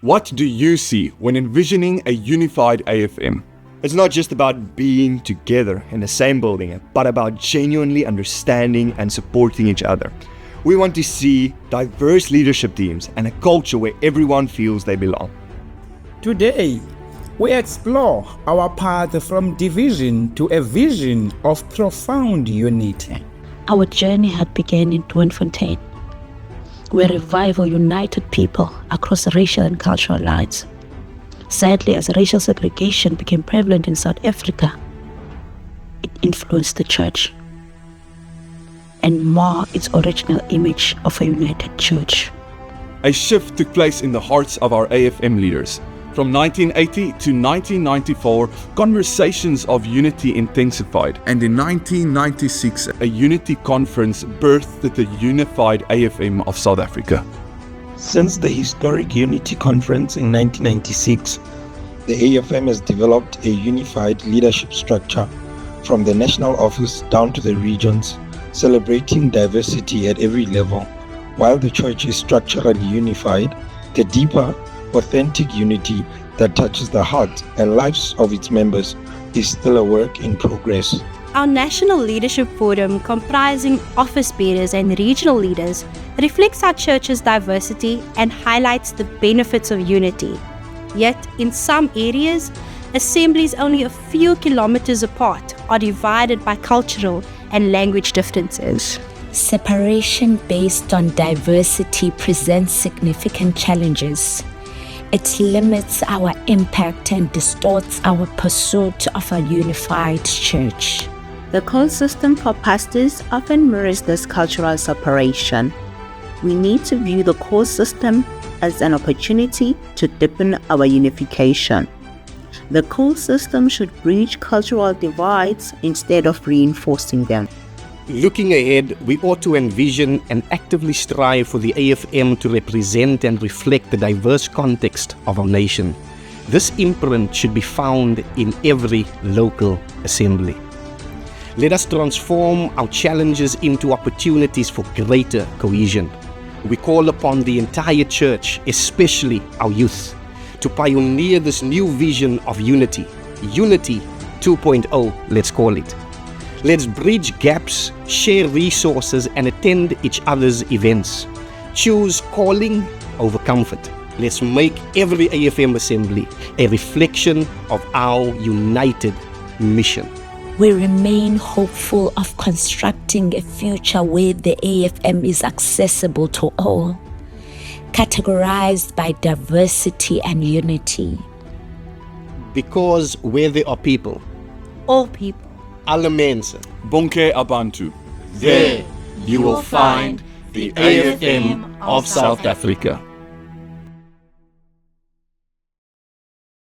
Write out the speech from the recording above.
What do you see when envisioning a unified AFM? It's not just about being together in the same building, but about genuinely understanding and supporting each other. We want to see diverse leadership teams and a culture where everyone feels they belong. Today, we explore our path from division to a vision of profound unity. Our journey had begun in Doornfontein, where revival united people across racial and cultural lines. Sadly, as racial segregation became prevalent in South Africa, it influenced the church and marred its original image of a united church. A shift took place in the hearts of our AFM leaders. From 1980 to 1994, conversations of unity intensified, and in 1996, a unity conference birthed the unified AFM of South Africa. Since the historic Unity Conference in 1996, the AFM has developed a unified leadership structure from the national office down to the regions, celebrating diversity at every level. While the church is structurally unified, the deeper, authentic unity that touches the heart and lives of its members is still a work in progress. Our National Leadership Forum, comprising office bearers and regional leaders, reflects our church's diversity and highlights the benefits of unity. Yet, in some areas, assemblies only a few kilometers apart are divided by cultural and language differences. Separation based on diversity presents significant challenges. It limits our impact and distorts our pursuit of a unified church. The call system for pastors often mirrors this cultural separation. We need to view the call system as an opportunity to deepen our unification. The call system should bridge cultural divides instead of reinforcing them. Looking ahead, we ought to envision and actively strive for the AFM to represent and reflect the diverse context of our nation. This imprint should be found in every local assembly. Let us transform our challenges into opportunities for greater cohesion. We call upon the entire church, especially our youth, to pioneer this new vision of unity. Unity 2.0, let's call it. Let's bridge gaps, share resources, and attend each other's events. Choose calling over comfort. Let's make every AFM assembly a reflection of our united mission. We remain hopeful of constructing a future where the AFM is accessible to all, categorized by diversity and unity. Because where there are people, All people. alle mensen, Bonke Abantu. There you will find the AFM of South Africa.